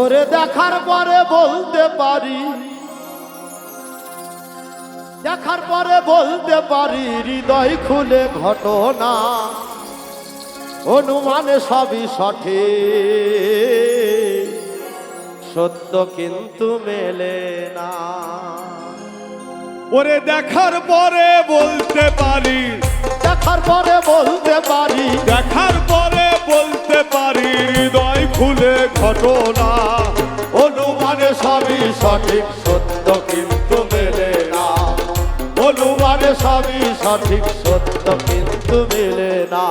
ওরে দেখার পরে বলতে পারি, দেখার পরে বলতে পারি হৃদয় খুলে ঘটনা অনুমানে সবই সঠিক, সত্য কিন্তু মেলে না। ওরে দেখার পরে বলতে পারি, দেখার পরে বলতে পারি, দেখার পরে বলতে পারি হৃদয় খুলে ঘটনা অনুমানে সবই সঠিক, সত্য কিন্তু মেলে না। অনুমানে সবই সঠিক, সত্য কিন্তু মেলে না।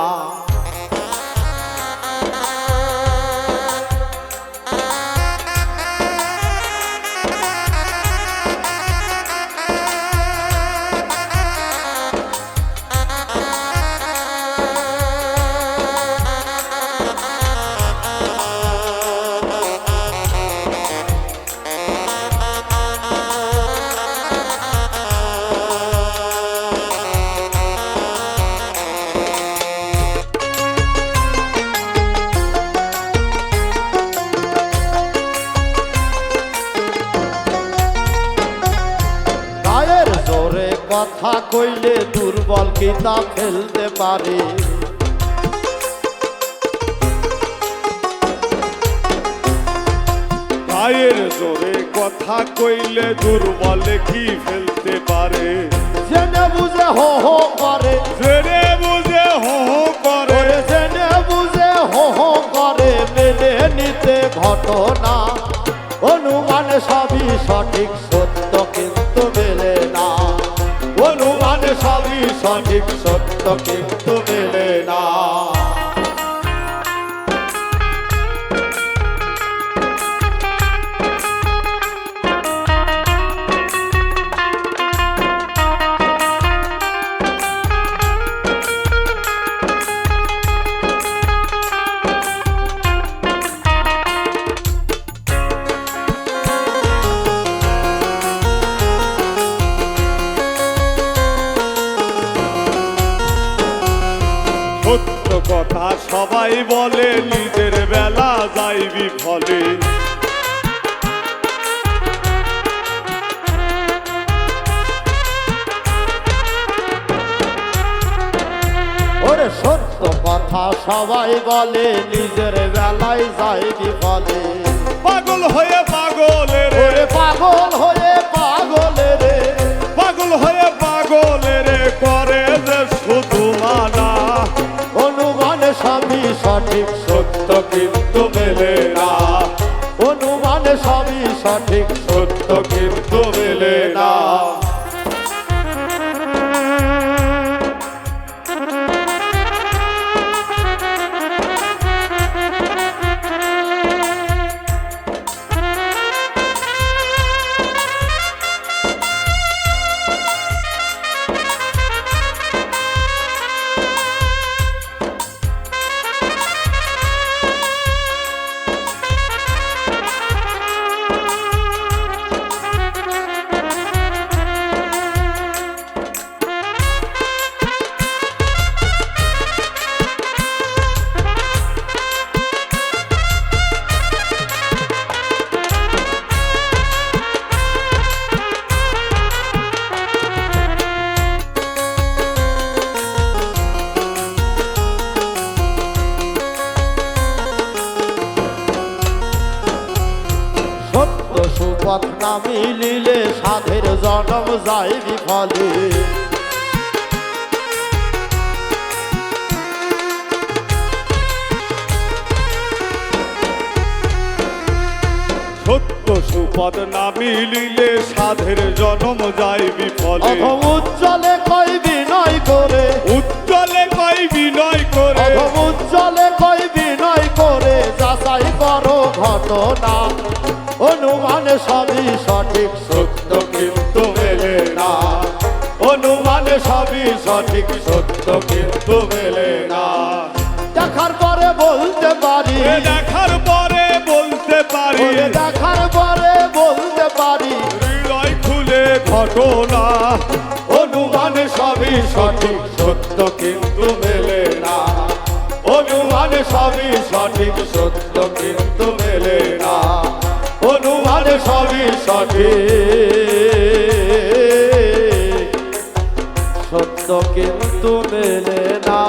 কথা কইলে দুর্বল কিতা ফেলতে পারে, গায়ের জোরে কথা কইলে দুর্বল কি ফেলতে পারে। জেনে বুঝে হো হো করে, জেনে বুঝে হো হো করে, জেনে বুঝে হো হো করে মেনে নিতে ঘটনা অনুমানে সবই সঠিক, সত্য কিন্তু মেলে না। অনুমানে সবই সঠিক, সত্য কিন্তু মেলে না। সত্য কথা সবাই বলে নিজের বেলা যায় বিফলে। ওরে সত্য কথা সবাই বলে নিজের বেলায় যায় বিফলে। পাগল হয়ে পাগলের, ওরে পাগল হয়ে পাগলের, পাগল হয়ে পাগলের করে যে শুধু মানা অনুমানে সবই সঠিক, সত্য কিন্তু মেলে না। অনুমানে সবই সঠিক, সত্য কিন্তু মেলে না। সুপথ না মিলিলে সাধের জনম যায় বিফলে। সত্য সুপথ না মিলিলে সাধের জনম যায় বিফলে। অধম উজ্জ্বলে কই বিনয় করে, উজ্জ্বলে কই বিনয় করে, অধম উজ্জ্বলে কই বিনয় করে যাচাই করো ঘটনা অনুমানে সবই সঠিক, সত্য কিন্তু মেলে না। অনুমানে সবই সঠিক, সত্য কিন্তু মেলে না। দেখার পরে বলতে পারি, দেখার পরে বলতে পারি, দেখার পরে বলতে পারি হৃদয় খুলে ঘটনা অনুমানে সবই সঠিক, সত্য কিন্তু মেলে না। অনুমানে সবই সঠিক, সত্য কিন্তু মেলে না। অনুমান সবই সঠিক, সত্য কিন্তু মেলে না।